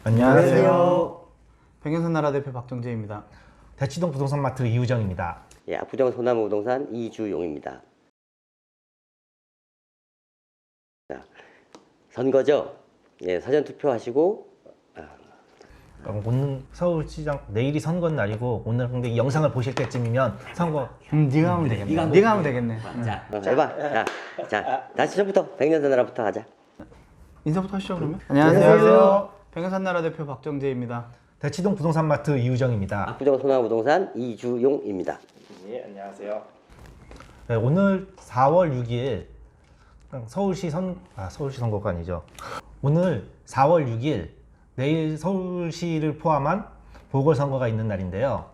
안녕하세요. 백년선나라 대표 박정재입니다. 대치동 부동산 마트 이우정입니다. 예, 압구정 소나무 부동산 이주용입니다. 자, 선거죠? 예, 사전 투표하시고 오늘 서울시장 내일이 선거 날이고 오늘 근데 이 영상을 보실 때쯤이면 선거 네가 하면 되겠네. 네가 하면 되겠네. 해봐. 자, 다시 전부터 백년선나라부터 하자. 인사부터 하시죠 그러면. 안녕하세요. 백년선나라 대표 박정재입니다. 대치동 부동산 마트 이우정입니다. 압구정 소나무 부동산 이주용입니다. 예, 안녕하세요. 네, 오늘 4월 6일 서울시 선거가 아니죠. 오늘 4월 6일 내일 서울시를 포함한 보궐선거가 있는 날인데요.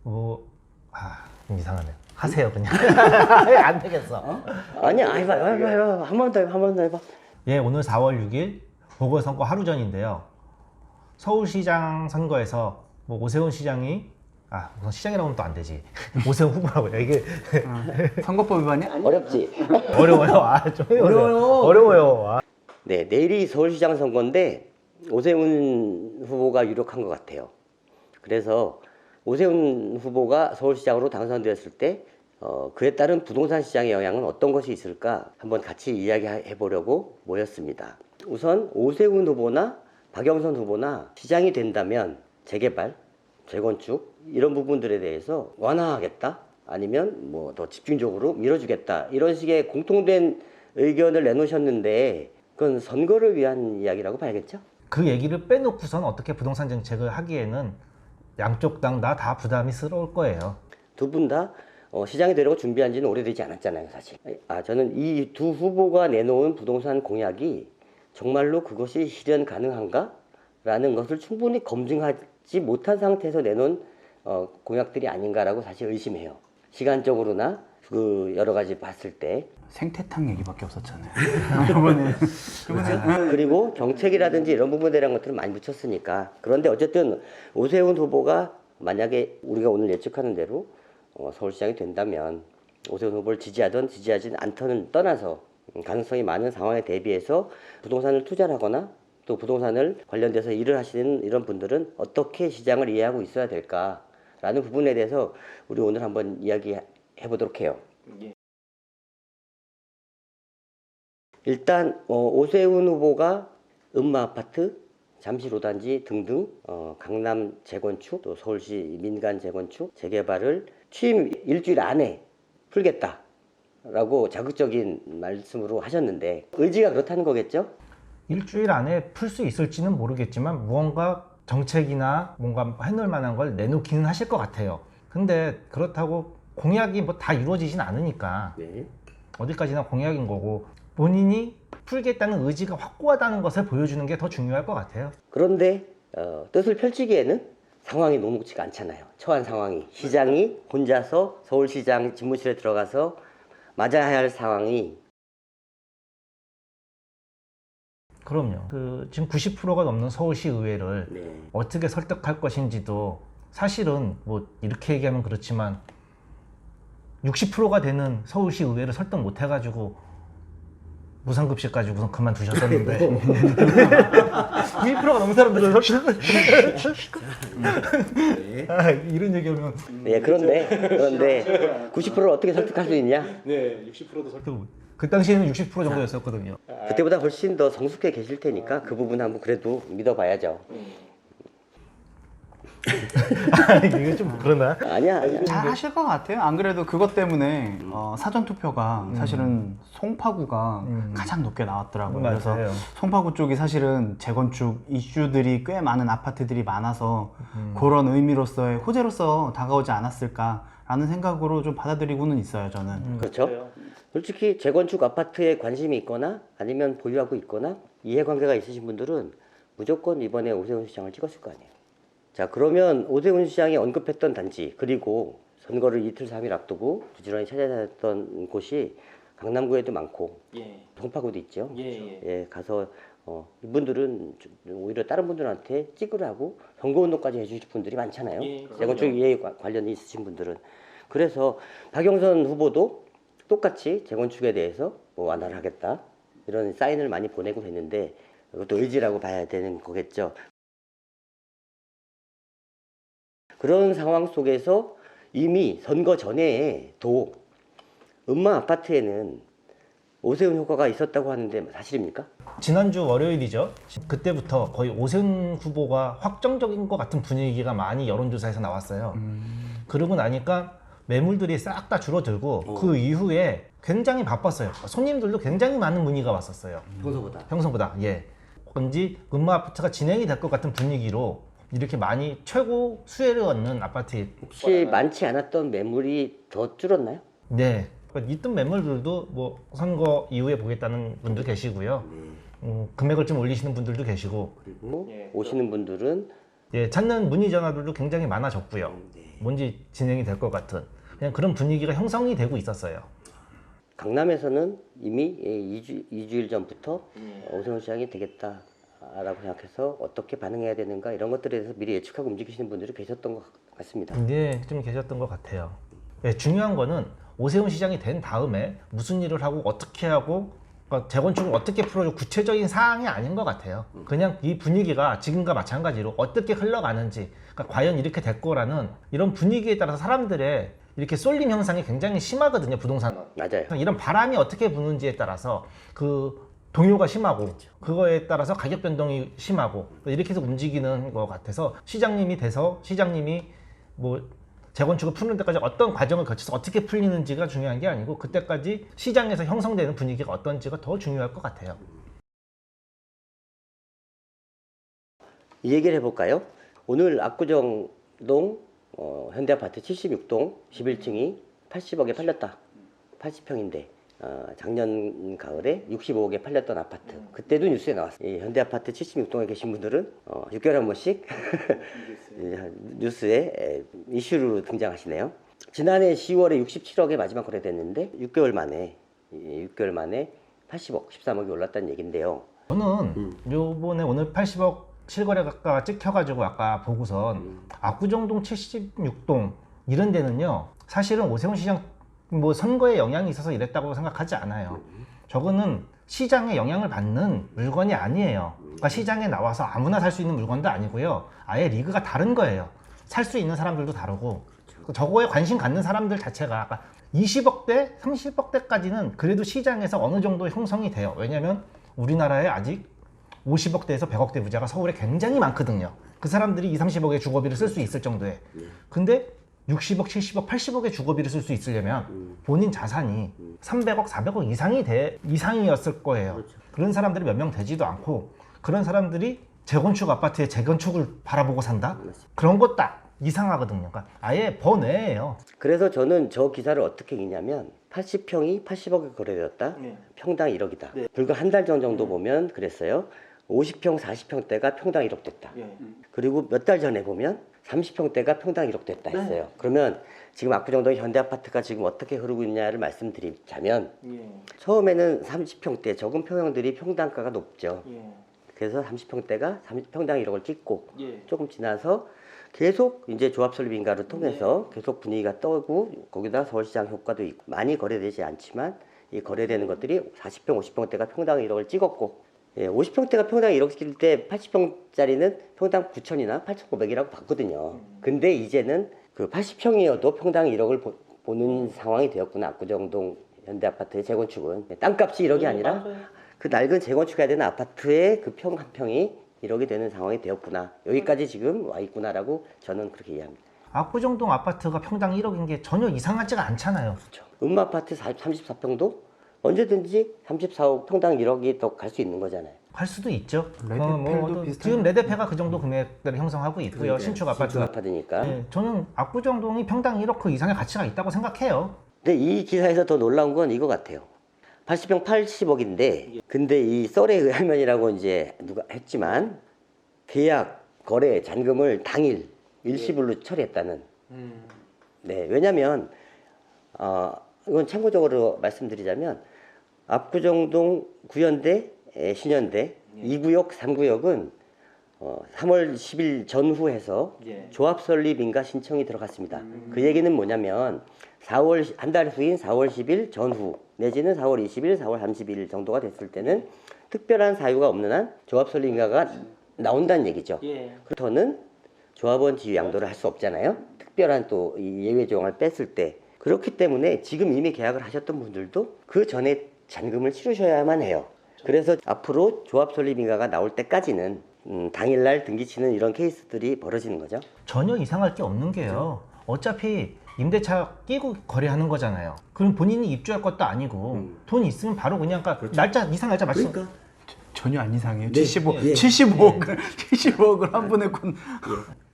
좀 이상하네요. 하세요 그냥. 안 되겠어. 아니야, 해봐. 한 번 더 해봐. 예, 오늘 4월 6일 보궐선거 하루 전인데요. 서울시장 선거에서 오세훈 시장이 우선 시장이라고 하면 또 안 되지. 오세훈 후보라고요. 이게 선거법 위반이야? 어렵지? 어려워요. 좀 어려워요. 네, 내일이 서울시장 선거인데 오세훈 후보가 유력한 것 같아요. 그래서 오세훈 후보가 서울시장으로 당선되었을 때 그에 따른 부동산 시장의 영향은 어떤 것이 있을까 한번 같이 이야기해 보려고 모였습니다. 우선 오세훈 후보나 박영선 후보나 시장이 된다면 재개발, 재건축 이런 부분들에 대해서 완화하겠다 아니면 뭐 더 집중적으로 밀어주겠다 이런 식의 공통된 의견을 내놓으셨는데 그건 선거를 위한 이야기라고 봐야겠죠? 그 얘기를 빼놓고선 어떻게 부동산 정책을 하기에는 양쪽 당 다 부담스러울 거예요. 두 분 다 시장이 되려고 준비한 지는 오래되지 않았잖아요, 사실. 저는 이 두 후보가 내놓은 부동산 공약이 정말로 그것이 실현 가능한가? 라는 것을 충분히 검증하지 못한 상태에서 내놓은 공약들이 아닌가라고 사실 의심해요. 시간적으로나 그 여러 가지 봤을 때. 생태탕 얘기밖에 없었잖아요. 이번에 그리고 정책이라든지 이런 부분에 대한 것들을 많이 묻혔으니까. 그런데 어쨌든 오세훈 후보가 만약에 우리가 오늘 예측하는 대로 서울시장이 된다면 오세훈 후보를 지지하든 지지하지 않던을 떠나서 가능성이 많은 상황에 대비해서 부동산을 투자를 하거나 또 부동산을 관련돼서 일을 하시는 이런 분들은 어떻게 시장을 이해하고 있어야 될까라는 부분에 대해서 우리 오늘 한번 이야기해 보도록 해요. 예. 일단 오세훈 후보가 음마아파트, 잠실오단지 등등 강남 재건축, 또 서울시 민간 재건축, 재개발을 취임 일주일 안에 풀겠다라고 자극적인 말씀으로 하셨는데 의지가 그렇다는 거겠죠? 일주일 안에 풀 수 있을지는 모르겠지만 무언가 정책이나 뭔가 해놓을 만한 걸 내놓기는 하실 것 같아요. 근데 그렇다고 공약이 다 이루어지진 않으니까 네. 어디까지나 공약인 거고 본인이 풀겠다는 의지가 확고하다는 것을 보여주는 게 더 중요할 것 같아요. 그런데 뜻을 펼치기에는 상황이 녹록지가 않잖아요. 처한 상황이 시장이 혼자서 서울시장 집무실에 들어가서 맞아야 할 상황이 그럼요. 지금 90%가 넘는 서울시 의회를 네. 어떻게 설득할 것인지도 사실은 이렇게 얘기하면 그렇지만 60%가 되는 서울시 의회를 설득 못 해가지고 무상급식 가지고 그만두셨었는데 90%가 넘는 사람들은 이런 얘기하면 네, 그런데 90%를 어떻게 설득할 수 있냐? 네, 60%도 설득. 그 당시에는 60% 정도였었거든요. 그때보다 훨씬 더 성숙해 계실 테니까 그 부분 한번 그래도 믿어봐야죠. 이게 좀 그러나? 아니야. 잘 하실 것 같아요. 안 그래도 그것 때문에 사전 투표가 사실은 송파구가 가장 높게 나왔더라고요. 그래서 맞아요. 송파구 쪽이 사실은 재건축 이슈들이 꽤 많은 아파트들이 많아서 그런 의미로서의 호재로서 다가오지 않았을까라는 생각으로 좀 받아들이고는 있어요, 저는. 그렇죠? 솔직히 재건축 아파트에 관심이 있거나 아니면 보유하고 있거나 이해관계가 있으신 분들은 무조건 이번에 오세훈 시장을 찍었을 거 아니에요. 자, 그러면 오세훈 시장이 언급했던 단지 그리고 선거를 이틀 3일 앞두고 부지런히 찾아다녔던 곳이 강남구에도 많고 예. 송파구도 있죠. 예. 예, 가서 이분들은 오히려 다른 분들한테 찍으라고 선거운동까지 해주실 분들이 많잖아요. 예, 재건축 이해 관련이 있으신 분들은. 그래서 박영선 후보도 똑같이 재건축에 대해서 완화를 하겠다 이런 사인을 많이 보내고 했는데 이것도 의지라고 봐야 되는 거겠죠. 그런 상황 속에서 이미 선거 전에도 음마 아파트에는 오세훈 효과가 있었다고 하는데 사실입니까? 지난주 월요일이죠. 그때부터 거의 오세훈 후보가 확정적인 것 같은 분위기가 많이 여론조사에서 나왔어요. 그러고 나니까 매물들이 싹 다 줄어들고 그 이후에 굉장히 바빴어요. 손님들도 굉장히 많은 문의가 왔었어요. 평소보다. 예. 건지 음마 아파트가 진행이 될 것 같은 분위기로 이렇게 많이 최고 수혜를 얻는 아파트. 혹시 많지 않았던 매물이 더 줄었나요? 네. 있던 매물들도 뭐 선거 이후에 보겠다는 분도 계시고요. 금액을 좀 올리시는 분들도 계시고, 그리고 예. 오시는 분들은 예, 찾는 문의 전화들도 굉장히 많아졌고요. 뭔지 진행이 될 것 같은 그냥 그런 분위기가 형성이 되고 있었어요. 강남에서는 이미 2주일 전부터 오세훈 시장이 되겠다라고 생각해서 어떻게 반응해야 되는가 이런 것들에 대해서 미리 예측하고 움직이시는 분들이 계셨던 것 같습니다. 네, 좀 계셨던 것 같아요. 네, 중요한 거는 오세훈 시장이 된 다음에 무슨 일을 하고 어떻게 하고 그러니까 재건축을 어떻게 풀어줘 구체적인 사항이 아닌 것 같아요. 그냥 이 분위기가 지금과 마찬가지로 어떻게 흘러가는지 그러니까 과연 이렇게 될 거라는 이런 분위기에 따라서 사람들의 이렇게 쏠림 현상이 굉장히 심하거든요. 부동산. 맞아요. 이런 바람이 어떻게 부는지에 따라서 그 동요가 심하고 그거에 따라서 가격 변동이 심하고 이렇게 해서 움직이는 것 같아서 시장님이 뭐 재건축을 푸는 데까지 어떤 과정을 거쳐서 어떻게 풀리는지가 중요한 게 아니고 그때까지 시장에서 형성되는 분위기가 어떤지가 더 중요할 것 같아요. 이 얘기를 해볼까요? 오늘 압구정동 현대아파트 76동 11층이 80억에 팔렸다. 80평인데 작년 가을에 65억에 팔렸던 아파트. 그때도 뉴스에 나왔어요. 이 현대아파트 76동에 계신 분들은 6개월에 한 번씩 뉴스에 이슈로 등장하시네요. 지난해 10월에 67억에 마지막 거래됐는데 6개월 만에 80억, 13억이 올랐다는 얘긴데요. 저는 요번에 오늘 80억 실거래가가 찍혀가지고 아까 보고선 압구정동 76동 이런 데는요 사실은 오세훈 시장 뭐 선거에 영향이 있어서 이랬다고 생각하지 않아요. 저거는 시장에 영향을 받는 물건이 아니에요. 그러니까 시장에 나와서 아무나 살 수 있는 물건도 아니고요. 아예 리그가 다른 거예요. 살 수 있는 사람들도 다르고 저거에 관심 갖는 사람들 자체가 아까 20억대, 30억대까지는 그래도 시장에서 어느 정도 형성이 돼요. 왜냐면 우리나라에 아직 50억대에서 100억대 부자가 서울에 굉장히 많거든요. 그 사람들이 20, 30억의 주거비를 쓸 수 있을 정도에. 근데 60억, 70억, 80억의 주거비를 쓸 수 있으려면 본인 자산이 300억, 400억 이상이었을 거예요. 그런 사람들이 몇 명 되지도 않고 그런 사람들이 재건축 아파트에 재건축을 바라보고 산다? 그런 거 딱 이상하거든요. 그러니까 아예 번외예요. 그래서 저는 저 기사를 어떻게 읽냐면 80평이 80억에 거래되었다. 네. 평당 1억이다. 불과 한 달 전 정도 보면 그랬어요. 50평, 40평대가 평당 1억 됐다. 예. 그리고 몇 달 전에 보면 30평대가 평당 1억 됐다 했어요. 그러면 지금 압구정동 현대아파트가 지금 어떻게 흐르고 있냐를 말씀드리자면 예. 처음에는 30평대 적은 평형들이 평당가가 높죠. 예. 그래서 30평대가 평당 1억을 찍고 예. 조금 지나서 계속 이제 조합 설립 인가를 통해서 계속 분위기가 떠오고 거기다 서울시장 효과도 있고 많이 거래되지 않지만 이 거래되는 것들이 40평, 50평대가 평당 1억을 찍었고 50평대가 평당 1억 찍을 때 80평짜리는 평당 9천이나 8,500이라고 봤거든요. 근데 이제는 그 80평이어도 평당 1억을 보는 상황이 되었구나. 압구정동 현대아파트의 재건축은 땅값이 1억이 아니라 맞아요. 그 낡은 재건축해야 되는 아파트의 그 평 한 평이 1억이 되는 상황이 되었구나. 여기까지 지금 와 있구나라고 저는 그렇게 이해합니다. 압구정동 아파트가 평당 1억인 게 전혀 이상하지가 않잖아요. 그렇죠. 음마아파트 34평도 언제든지 34억 평당 1억이 더 갈 수 있는 거잖아요. 할 수도 있죠. 레드펠도 비슷한 지금 레드패가 그 정도 금액대를 형성하고 있고요. 신축 아파트가. 아파트니까. 네, 저는 압구정동이 평당 1억 그 이상의 가치가 있다고 생각해요. 근데 이 기사에서 더 놀라운 건 이거 같아요. 80평 80억인데 근데 이 썰의 의하면이라고 이제 누가 했지만 계약, 거래, 잔금을 당일 일시불로 처리했다는. 네, 왜냐면 이건 참고적으로 말씀드리자면 압구정동 구현대, 신현대 2구역, 3구역은 3월 10일 전후해서 예. 조합 설립 인가 신청이 들어갔습니다. 그 얘기는 뭐냐면 한 달 후인 4월 10일 전후 내지는 4월 20일, 4월 30일 정도가 됐을 때는 특별한 사유가 없는 한 조합 설립 인가가 나온다는 얘기죠. 예. 더는 조합원 지위 양도를 할 수 없잖아요. 특별한 또 이 예외 조항을 뺐을 때. 그렇기 때문에 지금 이미 계약을 하셨던 분들도 그 전에 잔금을 치르셔야만 해요. 그래서 앞으로 조합 설립 인가가 나올 때까지는 당일날 등기치는 이런 케이스들이 벌어지는 거죠. 전혀 이상할 게 없는 게요. 어차피 임대차 끼고 거래하는 거잖아요. 그럼 본인이 입주할 것도 아니고 돈 있으면 바로 그냥 날짜 이상 날짜 맞추면 전혀 안 이상해요. 네, 75억을 75억을 한 번에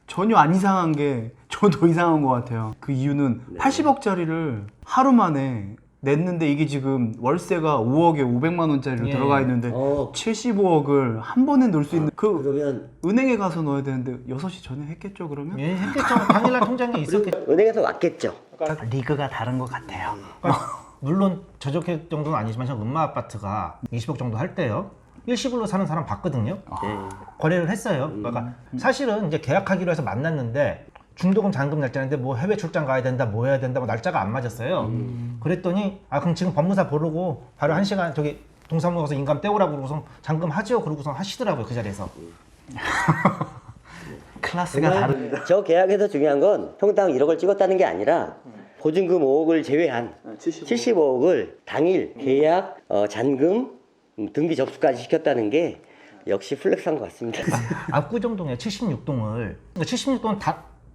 전혀 안 이상한 게 저도 이상한 것 같아요. 그 이유는 80억짜리를 하루 만에 냈는데 이게 지금 월세가 5억에 500만 원짜리로 예. 들어가 있는데 75억을 한 번에 넣을 수 있는 그러면 은행에 가서 넣어야 되는데 6시 전에 했겠죠 그러면? 예, 했겠죠. 당일날 통장에 있었겠죠. 은행에서 왔겠죠. 리그가 다른 것 같아요. 물론 저렇게 정도는 아니지만 저 음마 아파트가 20억 정도 할 때요. 일시불로 사는 사람 봤거든요. 거래를 했어요. 그러니까 사실은 이제 계약하기로 해서 만났는데 중도금 잔금 날짜인데 뭐 해외 출장 가야 된다, 뭐 해야 된다, 뭐 날짜가 안 맞았어요. 그랬더니 그럼 지금 법무사 부르고 바로 1시간 저기 동사무소 가서 인감 떼오라고 그러고서 잔금 하죠. 그러고서 하시더라고요 그 자리에서. 클래스가 다릅니다. 저 계약에서 중요한 건 평당 1억을 찍었다는 게 아니라 보증금 5억을 제외한 75억을 당일 계약, 잔금, 등기 접수까지 시켰다는 게 역시 플렉스한 것 같습니다. 압구정동에 76동을 76동은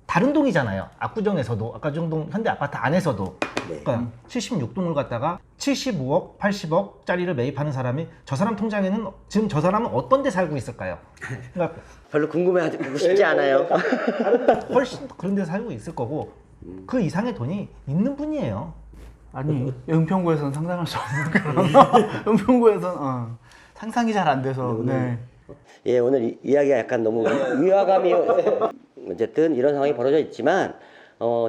다른 동이잖아요. 압구정에서도 압구정동 현대 아파트 안에서도 그러니까 76동을 갖다가 75억, 80억짜리를 매입하는 사람이 저 사람 통장에는 지금 저 사람은 어떤 데 살고 있을까요? 그러니까 별로 궁금해하고 싶지 않아요. 훨씬 그런 데 살고 있을 거고 그 이상의 돈이 있는 분이에요. 아니 은평구에서는 상상할 수 없는 그런 은평구에서는 상상이 잘 안 돼서 네. 예, 오늘 이야기가 약간 너무 위화감이 어쨌든 이런 상황이 벌어져 있지만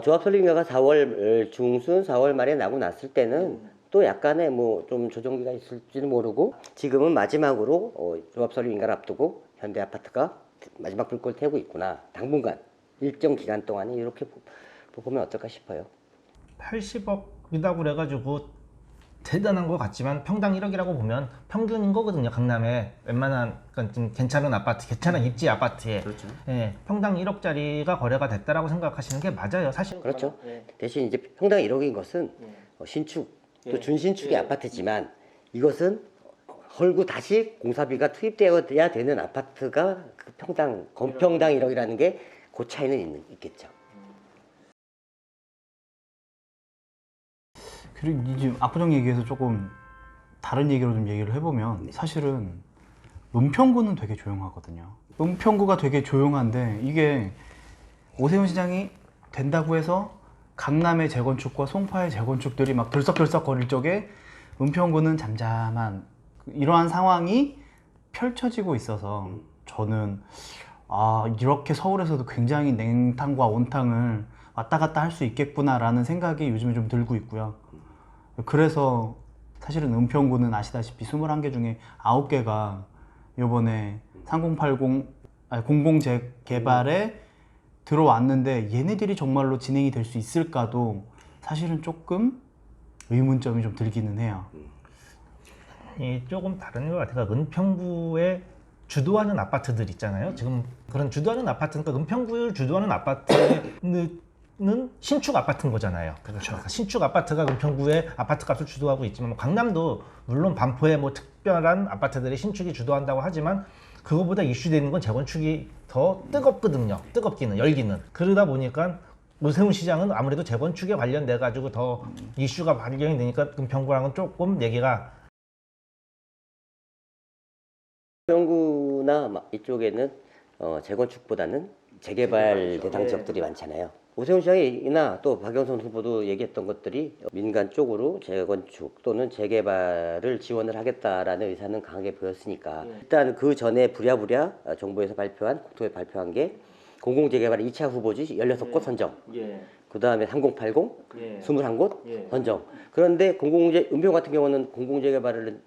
조합 설립인가가 4월 중순, 4월 말에 나고 났을 때는 또 약간의 뭐 좀 조정기가 있을지는 모르고 지금은 마지막으로 조합 설립인가를 앞두고 현대아파트가 마지막 불꽃을 태우고 있구나. 당분간 일정 기간 동안에 이렇게 보면 어떨까 싶어요. 80억이라고 그래가지고 대단한 것 같지만 평당 1억이라고 보면 평균인 거거든요. 강남에 웬만한 그러니까 좀 괜찮은 아파트, 괜찮은 입지 아파트에 예, 평당 1억짜리가 거래가 됐다라고 생각하시는 게 맞아요. 사실 그렇죠. 대신 이제 평당 1억인 것은 신축 또 준신축의 아파트지만 이것은 헐고 다시 공사비가 투입되어야 되는 아파트가 그 평당 건평당 1억이라는 게 그 차이는 있겠죠. 그리고 이제 압구정 얘기해서 조금 다른 얘기로 좀 얘기를 해보면 사실은 은평구는 되게 조용하거든요. 은평구가 되게 조용한데 이게 오세훈 시장이 된다고 해서 강남의 재건축과 송파의 재건축들이 막 들썩들썩 거릴 적에 은평구는 잠잠한 이러한 상황이 펼쳐지고 있어서 저는 이렇게 서울에서도 굉장히 냉탕과 온탕을 왔다 갔다 할 수 있겠구나라는 생각이 요즘에 좀 들고 있고요. 그래서 사실은 은평구는 아시다시피 21개 중에 9개가 요번에 3080 공공재개발에 들어왔는데 얘네들이 정말로 진행이 될 수 있을까도 사실은 조금 의문점이 좀 들기는 해요. 조금 다른 것 같아요. 은평구에 주도하는 아파트들 있잖아요. 지금 그런 주도하는 아파트, 그러니까 은평구를 주도하는 아파트는 신축 아파트인 거잖아요. 그렇죠. 신축 아파트가 은평구의 아파트 값을 주도하고 있지만 뭐 강남도 물론 반포에 뭐 특별한 아파트들이 신축이 주도한다고 하지만 그거보다 이슈되는 건 재건축이 더 뜨겁거든요. 뜨겁기는 열기는. 그러다 보니까 오세훈 시장은 아무래도 재건축에 관련돼 가지고 더 이슈가 발견이 되니까 은평구랑은 조금 얘기가 은평구나 이쪽에는 재건축보다는 재개발 대상 지역들이 많잖아요. 오세훈 시장이나 또 박영선 후보도 얘기했던 것들이 민간 쪽으로 재건축 또는 재개발을 지원을 하겠다라는 의사는 강하게 보였으니까 일단 그 전에 부랴부랴 정부에서 국토에 발표한 게 공공재개발의 2차 후보지 16곳 선정. 그 다음에 3080 21곳 선정. 그런데 은평 같은 경우는 공공재개발을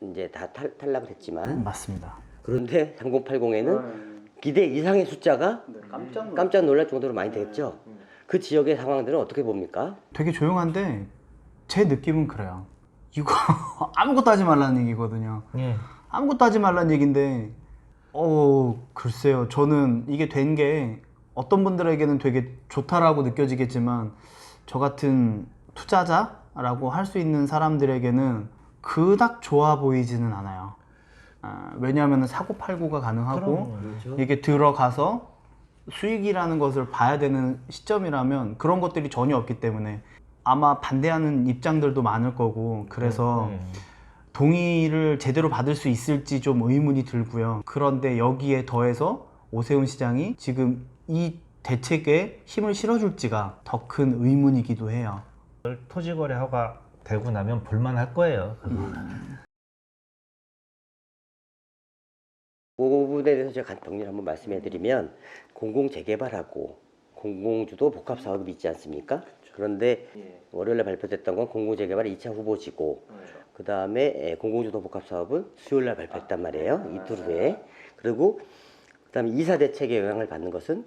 이제 다 탈락을 했지만 맞습니다. 그런데 3080에는 기대 이상의 숫자가 깜짝 놀랄 정도로 많이 되겠죠. 그 지역의 상황들은 어떻게 봅니까? 되게 조용한데 제 느낌은 그래요. 이거 아무것도 하지 말라는 얘기거든요. 아무것도 하지 말라는 얘기인데 글쎄요. 저는 이게 된 게 어떤 분들에게는 되게 좋다라고 느껴지겠지만 저 같은 투자자라고 할 수 있는 사람들에게는 그닥 좋아 보이지는 않아요. 왜냐하면 사고팔고가 가능하고 그렇죠. 이게 들어가서 수익이라는 것을 봐야 되는 시점이라면 그런 것들이 전혀 없기 때문에 아마 반대하는 입장들도 많을 거고, 그래서 동의를 제대로 받을 수 있을지 좀 의문이 들고요. 그런데 여기에 더해서 오세훈 시장이 지금 이 대책에 힘을 실어줄지가 더 큰 의문이기도 해요. 토지 거래 허가 되고 나면 볼만할 거예요. 그 부분에 대해서 제가 정리를 한번 말씀해 드리면, 공공재개발하고 공공주도 복합사업이 있지 않습니까? 그런데 월요일에 발표됐던 건 공공재개발 2차 후보지고, 그 다음에 공공주도 복합사업은 수요일날 발표했단 말이에요. 이틀 후에. 그리고 그 다음에 2사 대책에 영향을 받는 것은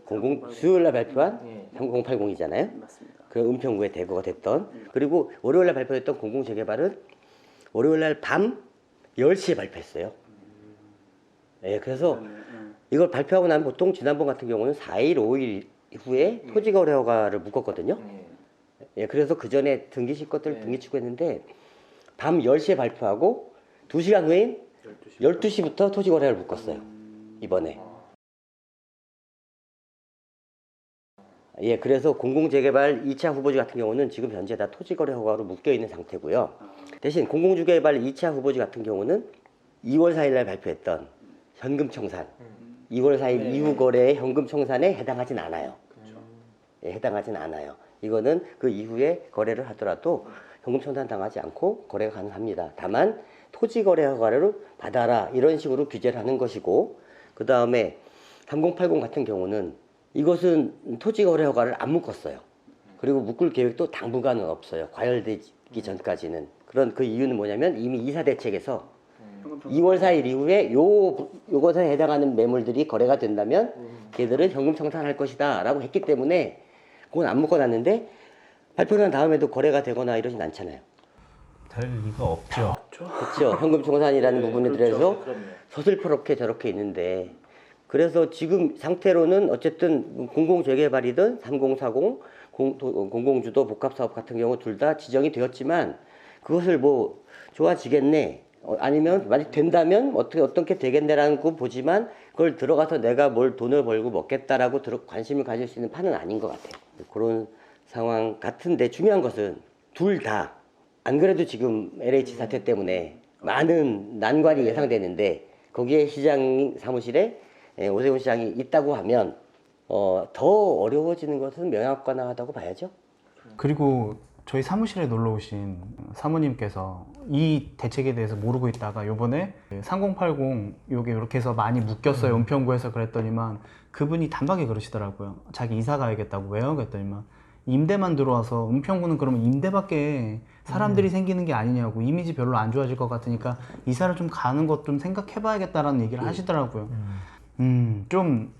수요일날 발표한 3080이잖아요. 그 은평구에 대거가 됐던. 그리고 월요일날 발표됐던 공공재개발은 월요일날 밤 10시에 발표했어요. 예, 그래서 이걸 발표하고 나면 보통 지난번 같은 경우는 4일, 5일 후에 토지거래 허가를 묶었거든요. 예, 그래서 그 전에 등기실 것들을 등기치고 했는데 밤 10시에 발표하고 2시간 후인 12시부터 토지거래를 묶었어요. 이번에. 예, 그래서 공공재개발 2차 후보지 같은 경우는 지금 현재 다 토지거래 허가로 묶여 있는 상태고요. 대신 공공주개발 2차 후보지 같은 경우는 2월 4일 날 발표했던 현금 청산, 2월 4일 이후 거래의 현금 청산에 해당하진 않아요. 예, 해당하진 않아요. 이거는 그 이후에 거래를 하더라도 현금 청산 당하지 않고 거래가 가능합니다. 다만 토지 거래 허가를 받아라 이런 식으로 규제를 하는 것이고, 그 다음에 3080 같은 경우는 이것은 토지 거래 허가를 안 묶었어요. 그리고 묶을 계획도 당분간은 없어요. 과열되기 전까지는. 그런 그 이유는 뭐냐면 이미 이사 대책에서 2월 4일 이후에 요것에 해당하는 매물들이 거래가 된다면 걔들은 현금 청산할 것이다 라고 했기 때문에 그건 안 묶어놨는데, 발표를 한 다음에도 거래가 되거나 이러진 않잖아요. 될 리가 없죠. 그렇죠. 현금 청산이라는 부분에 대해서 서슬퍼렇게 저렇게 있는데, 그래서 지금 상태로는 어쨌든 공공재개발이든 3040 공공주도 복합사업 같은 경우 둘 다 지정이 되었지만 그것을 뭐 좋아지겠네, 아니면 만약 된다면 어떻게 되겠네라는 거 보지만 그걸 들어가서 내가 뭘 돈을 벌고 먹겠다라고 관심을 가질 수 있는 판은 아닌 것 같아요. 그런 상황 같은데, 중요한 것은 둘 다 안 그래도 지금 LH 사태 때문에 많은 난관이 예상되는데 거기에 시장 사무실에 오세훈 시장이 있다고 하면 더 어려워지는 것은 명확관하다고 봐야죠. 그리고 저희 사무실에 놀러 오신 사모님께서 이 대책에 대해서 모르고 있다가 요번에 3080 요게 이렇게 해서 많이 묶였어요. 은평구에서 그랬더니만 그분이 단박에 그러시더라고요. 자기 이사 가야겠다고. 왜요? 그랬더니만 임대만 들어와서 은평구는 그러면 임대밖에 사람들이 생기는 게 아니냐고, 이미지 별로 안 좋아질 것 같으니까 이사를 좀 가는 것 좀 생각해봐야겠다라는 얘기를 하시더라고요. 좀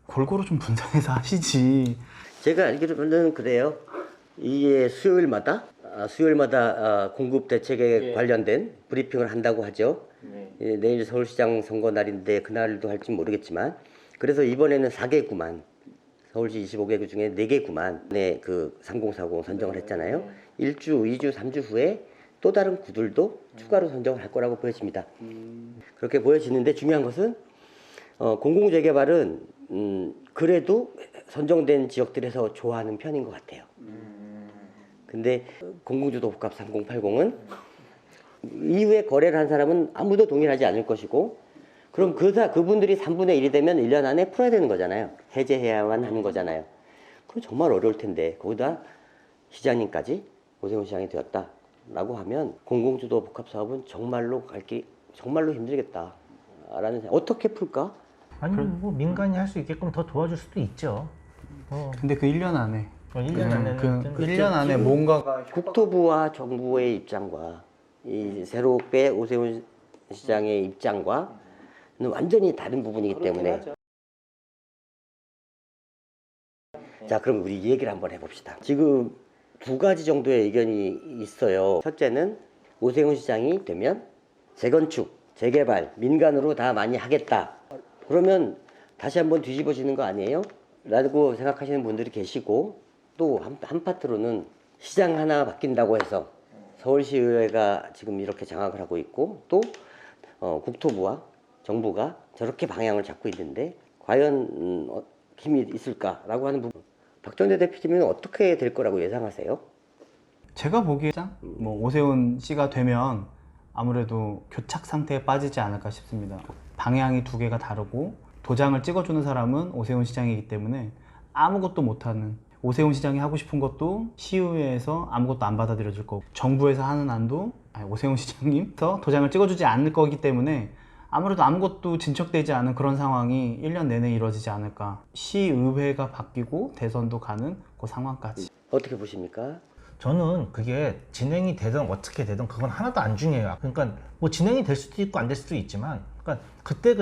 골고루 좀 분산해서 하시지. 제가 알기로는 그래요. 이게 수요일마다 공급 대책에 관련된 브리핑을 한다고 하죠. 예, 내일 서울시장 선거 날인데 그날도 할지 모르겠지만, 그래서 이번에는 4개구만, 서울시 25개구 중에 4개구만 그 3040 선정을 했잖아요. 1주, 2주, 3주 후에 또 다른 구들도 추가로 선정을 할 거라고 보여집니다. 그렇게 보여지는데 중요한 것은 공공재개발은 그래도 선정된 지역들에서 좋아하는 편인 것 같아요. 근데 공공주도 복합 3080은 이후에 거래를 한 사람은 아무도 동의하지 않을 것이고, 그럼 그분들이 3분의 1이 되면 1년 안에 풀어야 되는 거잖아요. 해제해야만 하는 거잖아요. 그건 정말 어려울 텐데 거기다 시장님까지 오세훈 시장이 되었다라고 하면 공공주도 복합 사업은 정말로 정말로 힘들겠다라는 생각. 어떻게 풀까? 아니 뭐 민간이 할 수 있게끔 더 도와줄 수도 있죠. 근데 그 1년 안에 1년 안에는 그 1년 안에 뭔가가 국토부와 정부의 입장과 이 새롭게 오세훈 시장의 입장과는 완전히 다른 부분이기 때문에. 자, 그럼 우리 이 얘기를 한번 해봅시다. 지금 2가지 정도의 의견이 있어요. 첫째는 오세훈 시장이 되면 재건축, 재개발, 민간으로 다 많이 하겠다. 그러면 다시 한번 뒤집어지는 거 아니에요? 라고 생각하시는 분들이 계시고, 또 한파트로는 시장 하나 바뀐다고 해서 서울시의회가 지금 이렇게 장악을 하고 있고, 또 국토부와 정부가 저렇게 방향을 잡고 있는데 과연 힘이 있을까라고 하는 부분, 박정대 대표님은 어떻게 될 거라고 예상하세요? 제가 보기에 뭐 오세훈 씨가 되면 아무래도 교착 상태에 빠지지 않을까 싶습니다. 방향이 두 개가 다르고 도장을 찍어주는 사람은 오세훈 시장이기 때문에 아무것도 못하는, 오세훈 시장이 하고 싶은 것도 시의회에서 아무것도 안 받아들여질 거고, 정부에서 하는 안도 오세훈 시장님서 도장을 찍어주지 않을 거기 때문에 아무래도 아무것도 진척되지 않은 그런 상황이 1년 내내 이루어지지 않을까. 시의회가 바뀌고 대선도 가는 그 상황까지. 어떻게 보십니까? 저는 그게 진행이 되든 어떻게 되든 그건 하나도 안 중요해요. 그러니까 뭐 진행이 될 수도 있고 안 될 수도 있지만, 그러니까 그때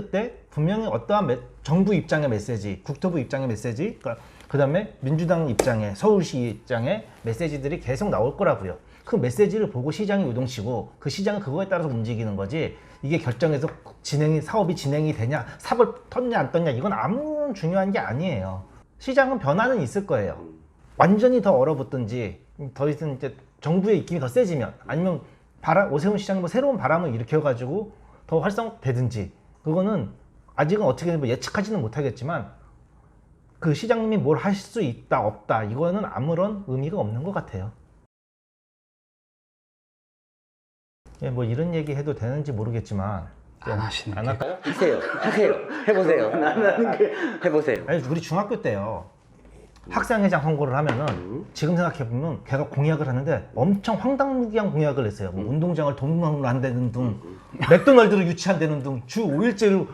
분명히 어떠한 정부 입장의 메시지, 국토부 입장의 메시지, 그러니까 그다음에 민주당 입장의, 서울시 입장의 메시지들이 계속 나올 거라고요. 그 메시지를 보고 시장이 요동치고 그 시장은 그거에 따라서 움직이는 거지, 이게 결정해서 사업이 진행이 되냐, 삽을 떴냐 안 떴냐, 이건 아무 중요한 게 아니에요. 시장은 변화는 있을 거예요. 완전히 더 얼어붙든지, 더 이상 이제 정부의 입김이 더 세지면, 아니면 오세훈 시장이 뭐 새로운 바람을 일으켜가지고 더 활성되든지, 그거는 아직은 어떻게 뭐 예측하지는 못하겠지만, 그 시장님이 뭘 할 수 있다 없다, 이거는 아무런 의미가 없는 것 같아요. 예, 뭐 이런 얘기 해도 되는지 모르겠지만 안 하시는 안 게. 할까요? 하세요. 해보세요. 해보세요. 아니, 우리 중학교 때요, 학생회장 선거를 하면은 지금 생각해보면 걔가 공약을 하는데 엄청 황당무계한 공약을 했어요. 뭐 운동장을 동물원으로 한다는 등, 맥도날드를 유치한다는 등, 주 5일제로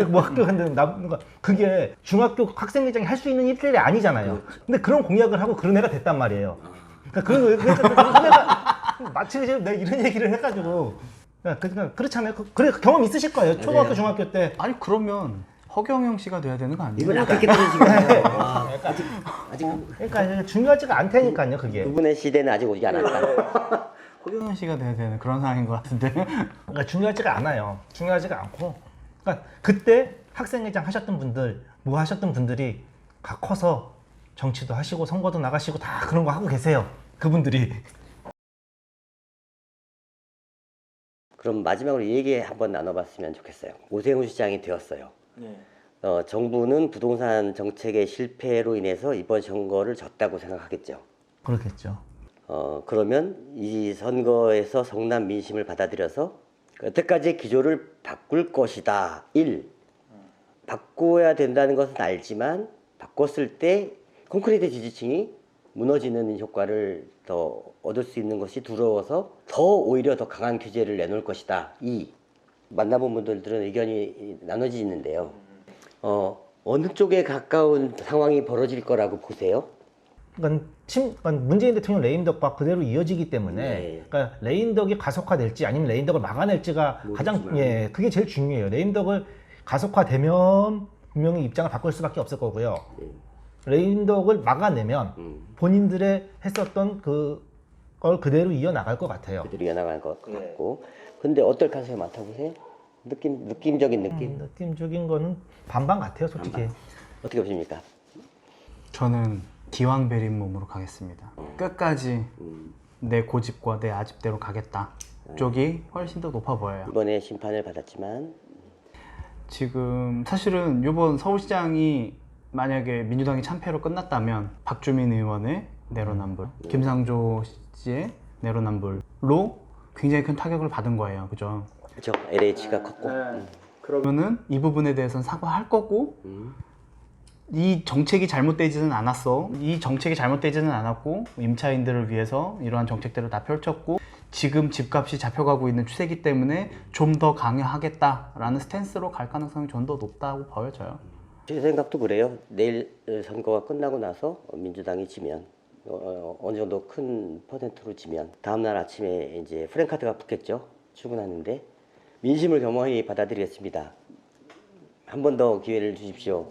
뭐 학교 한다는, 그러니까 그게 중학교 학생회장이 할 수 있는 일들이 아니잖아요. 근데 그런 공약을 하고 그런 애가 됐단 말이에요. 그런 애가 마치 내가 이런 얘기를 해가지고, 그러니까 그렇잖아요. 그래, 경험 있으실 거예요. 초등학교, 중학교 때. 아니 그러면 허경영 씨가 돼야 되는 거 아니에요? 이분 아깝게 들으시고 아직 그러니까 중요하지가 않다니까요, 그게. 그분의 시대는 아직 오지 않았다. 허경영 씨가 돼야 되는 그런 상황인 것 같은데. 그러니까 중요하지가 않아요. 중요하지가 않고, 그러니까 그때 학생회장 하셨던 분들, 뭐 하셨던 분들이 다 커서 정치도 하시고 선거도 나가시고 다 그런 거 하고 계세요, 그분들이. 그럼 마지막으로 이 얘기 한번 나눠봤으면 좋겠어요. 오세훈 시장이 되었어요. 정부는 부동산 정책의 실패로 인해서 이번 선거를 졌다고 생각하겠죠. 그렇겠죠. 그러면 이 선거에서 성남 민심을 받아들여서 여태까지의 기조를 바꿀 것이다. 1. 바꿔야 된다는 것은 알지만 바꿨을 때 콘크리트 지지층이 무너지는 효과를 더 얻을 수 있는 것이 두려워서 오히려 더 강한 규제를 내놓을 것이다. 2. 만나본 분들은 의견이 나눠지는데요. 어느 쪽에 가까운 상황이 벌어질 거라고 보세요? 그러니까 문재인 대통령 레임덕과 그대로 이어지기 때문에, 네. 그러니까 레임덕이 가속화될지 아니면 레임덕을 막아낼지가 가장, 그게 제일 중요해요. 레임덕을 가속화되면 분명히 입장을 바꿀 수밖에 없을 거고요. 레임덕을 막아내면 본인들의 했었던 그걸 그대로 이어나갈 것 같아요. 그대로 이어나갈 것 같고. 근데 어떨 가능성이 많다고 보세요? 느낌적인 느낌? 느낌적인 거는 반반 같아요, 솔직히. 어떻게 보십니까? 저는 기왕 베린 몸으로 가겠습니다. 끝까지 내 고집과 내 아집대로 가겠다 쪽이 훨씬 더 높아 보여요. 이번에 심판을 받았지만 지금 사실은 이번 서울시장이 만약에 민주당이 참패로 끝났다면 박주민 의원의 내로남불, 김상조 씨의 내로남불로 굉장히 큰 타격을 받은 거예요. 그죠? 그렇죠. LH가 컸고. 그러면은 이 부분에 대해서는 사과할 거고, 이 정책이 잘못되지는 않았어. 이 정책이 잘못되지는 않았고, 임차인들을 위해서 이러한 정책들을 다 펼쳤고, 지금 집값이 잡혀가고 있는 추세이기 때문에 좀 더 강화하겠다라는 스탠스로 갈 가능성이 좀 더 높다고 보여져요. 제 생각도 그래요. 내일 선거가 끝나고 나서 민주당이 지면, 어느 정도 큰 퍼센트로 지면 다음날 아침에 이제 프랭카드가 붙겠죠. 출근하는데 민심을 겸허히 받아들이겠습니다. 한 번 더 기회를 주십시오.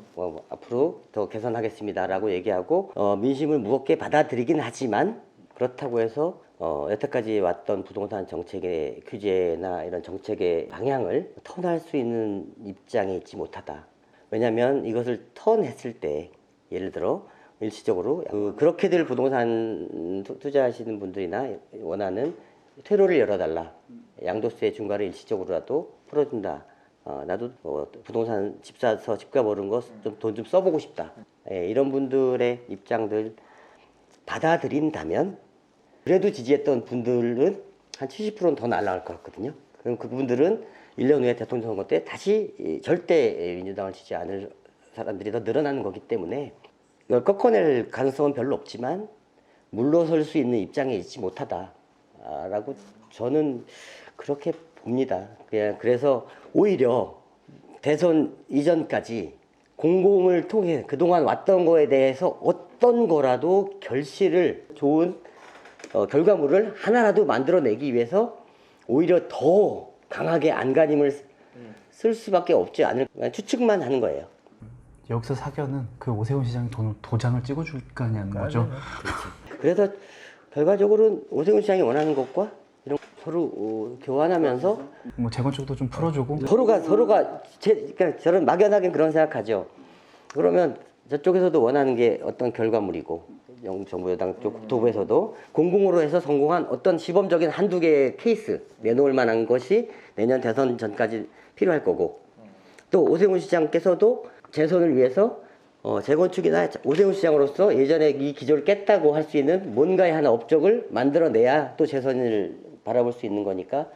앞으로 더 개선하겠습니다라고 얘기하고 민심을 무겁게 받아들이긴 하지만, 그렇다고 해서 여태까지 왔던 부동산 정책의 규제나 이런 정책의 방향을 턴할 수 있는 입장에 있지 못하다. 왜냐하면 이것을 턴했을 때 예를 들어 일시적으로 그렇게들 부동산 투자하시는 분들이나 원하는 퇴로를 열어달라. 양도세 중과를 일시적으로라도 풀어준다. 나도 부동산 집 사서 집값 오른 거 좀 돈 좀 써보고 싶다. 예, 이런 분들의 입장들 받아들인다면 그래도 지지했던 분들은 한 70%는 더 날아갈 것 같거든요. 그럼 그분들은 1년 후에 대통령 선거 때 다시 절대 민주당을 지지 않을 사람들이 더 늘어나는 거기 때문에 이걸 꺾어낼 가능성은 별로 없지만 물러설 수 있는 입장에 있지 못하다라고 저는 그렇게 봅니다. 그래서 오히려 대선 이전까지 공공을 통해 그동안 왔던 거에 대해서 어떤 거라도 결실을 좋은 결과물을 하나라도 만들어내기 위해서 오히려 더 강하게 안간힘을 쓸 수밖에 없지 않을까 추측만 하는 거예요. 여기서 사견은 그 오세훈 시장이 도장을 찍어줄 거냐는 거죠. 그래서 결과적으로는 오세훈 시장이 원하는 것과 이런 서로 교환하면서 뭐 재건축도 좀 풀어주고 서로가 그러니까 저는 막연하게 그런 생각하죠. 그러면 저쪽에서도 원하는 게 어떤 결과물이고 정부 여당 쪽 국토부에서도 공공으로 해서 성공한 어떤 시범적인 한두 개의 케이스 내놓을 만한 것이 내년 대선 전까지 필요할 거고 또 오세훈 시장께서도 재선을 위해서 재건축이나 오세훈 시장으로서 예전에 이 기조를 깼다고 할 수 있는 뭔가의 하나 업적을 만들어내야 또 재선을 바라볼 수 있는 거니까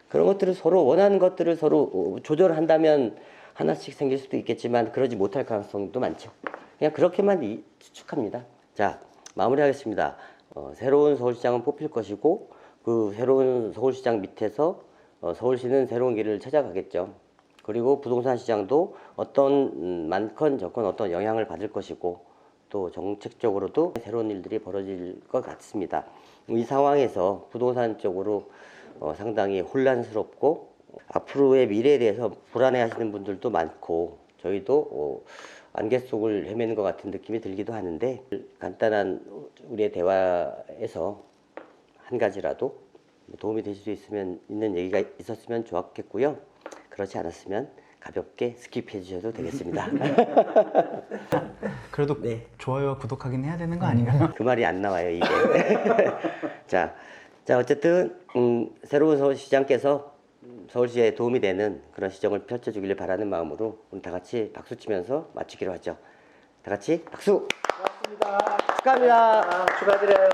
그런 것들을 서로 원하는 것들을 서로 조절한다면 하나씩 생길 수도 있겠지만 그러지 못할 가능성도 많죠. 그냥 그렇게만 추측합니다. 자, 마무리하겠습니다. 새로운 서울시장은 뽑힐 것이고 그 새로운 서울시장 밑에서 서울시는 새로운 길을 찾아가겠죠. 그리고 부동산 시장도 어떤 많건 적건 어떤 영향을 받을 것이고 또 정책적으로도 새로운 일들이 벌어질 것 같습니다. 이 상황에서 부동산 쪽으로 상당히 혼란스럽고 앞으로의 미래에 대해서 불안해하시는 분들도 많고 저희도 안개 속을 헤매는 것 같은 느낌이 들기도 하는데 간단한 우리의 대화에서 한 가지라도 도움이 되실 수 있는 얘기가 있었으면 좋았겠고요. 그렇지 않았으면 가볍게 스킵해 주셔도 되겠습니다. 그래도 네. 좋아요와 구독하긴 해야 되는 거 아닌가요? 그 말이 안 나와요 이게. 자 어쨌든 새로운 서울시장께서 서울시에 도움이 되는 그런 시정을 펼쳐주기를 바라는 마음으로 오늘 다 같이 박수 치면서 마치기로 하죠. 다 같이 박수. 고맙습니다. 축하합니다. 축하드려요.